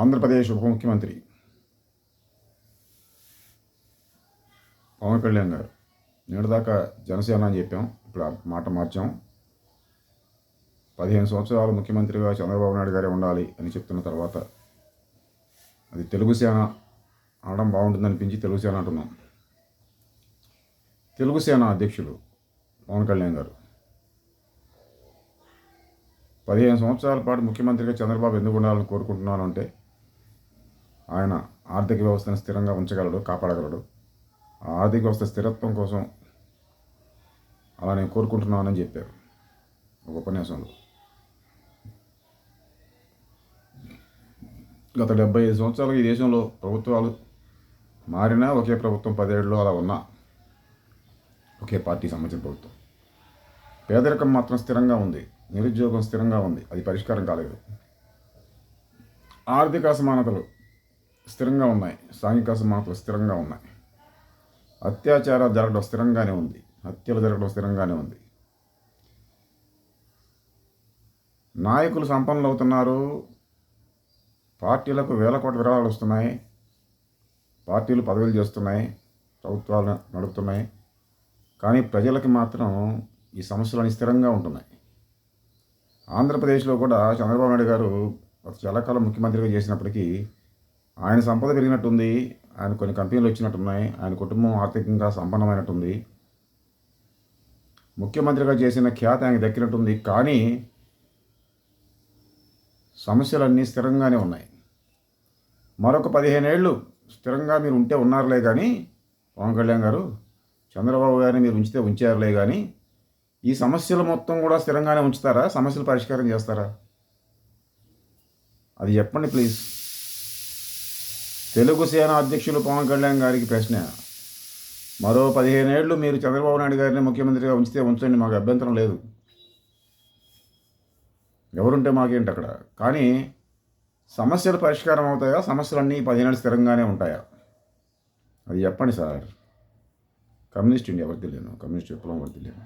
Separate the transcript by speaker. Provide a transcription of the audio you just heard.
Speaker 1: ఆంధ్రప్రదేశ్ ఉప ముఖ్యమంత్రి పవన్ కళ్యాణ్ గారు నిన్నటిదాకా జనసేన అని చెప్పాం, ఇప్పుడు ఆ మాట మార్చాం. 15 సంవత్సరాలు ముఖ్యమంత్రిగా చంద్రబాబు నాయుడు గారే ఉండాలి అని చెప్తున్న తర్వాత అది తెలుగు సేన అనడం బాగుంటుందనిపించి తెలుగు సేన అంటున్నాం. తెలుగు సేన అధ్యక్షులు పవన్ కళ్యాణ్ గారు 15 సంవత్సరాల పాటు ముఖ్యమంత్రిగా చంద్రబాబు ఎందుకు ఉండాలని కోరుకుంటున్నాను అంటే, ఆయన ఆర్థిక వ్యవస్థను స్థిరంగా ఉంచగలడు, కాపాడగలడు. ఆ ఆర్థిక వ్యవస్థ స్థిరత్వం కోసం అలా నేను కోరుకుంటున్నానని చెప్పారు ఒక ఉపన్యాసంలో. గత 75 సంవత్సరాలుగా ఈ దేశంలో ప్రభుత్వాలు మారినా ఒకే ప్రభుత్వం 10 ఏళ్ళు అలా ఉన్నా ఒకే పార్టీ సంబంధించిన ప్రభుత్వం. పేదరికం మాత్రం స్థిరంగా ఉంది, నిరుద్యోగం స్థిరంగా ఉంది, అది పరిష్కారం కాలేదు. ఆర్థిక అసమానతలు స్థిరంగా ఉన్నాయి, సాంఘిక అసమానతలు స్థిరంగా ఉన్నాయి. అత్యాచారాలు జరగడం స్థిరంగానే ఉంది, హత్యలు జరగడం స్థిరంగానే ఉంది. నాయకులు సంపన్నులు అవుతున్నారు, పార్టీలకు వేల కోట్ల విరాళాలు వస్తున్నాయి, పార్టీలు పదవులు చేస్తున్నాయి, ప్రభుత్వాలు నడుపుతున్నాయి. కానీ ప్రజలకి మాత్రం ఈ సమస్యలన్నీ స్థిరంగా ఉంటున్నాయి. ఆంధ్రప్రదేశ్లో కూడా చంద్రబాబు నాయుడు గారు చాలా కాలం ముఖ్యమంత్రిగా చేసినప్పటికీ ఆయన సంపద పెరిగినట్టుంది, ఆయన కొన్ని కంపెనీలు వచ్చినట్టున్నాయి, ఆయన కుటుంబం ఆర్థికంగా సంపన్నమైనట్టుంది, ముఖ్యమంత్రిగా చేసిన ఖ్యాతి ఆయనకు దక్కినట్టుంది. కానీ సమస్యలన్నీ స్థిరంగానే ఉన్నాయి. మరొక 15 ఏళ్ళు స్థిరంగా మీరు ఉంటే ఉన్నారులే కానీ, పవన్ కళ్యాణ్ గారు చంద్రబాబు గారిని మీరు ఉంచితే ఉంచారులే కానీ, ఈ సమస్యలు మొత్తం కూడా స్థిరంగానే ఉంచుతారా? సమస్యలు పరిష్కారం చేస్తారా? అది చెప్పండి ప్లీజ్. తెలుగు సేన అధ్యక్షులు పవన్ కళ్యాణ్ గారికి ప్రశ్న. మరో 15 ఏళ్ళు మీరు చంద్రబాబు నాయుడు గారిని ముఖ్యమంత్రిగా ఉంచితే ఉంచండి, మాకు అభ్యంతరం లేదు, ఎవరుంటే మాకేంటి అక్కడ. కానీ సమస్యలు పరిష్కారం అవుతాయా? సమస్యలన్నీ 15 ఏళ్ళు స్థిరంగానే ఉంటాయా? అది చెప్పండి సార్. కమ్యూనిస్ట్ ఇండియా ఎవరు తెలియను, కమ్యూనిస్ట్ విప్లవం ఎవరు తెలియను.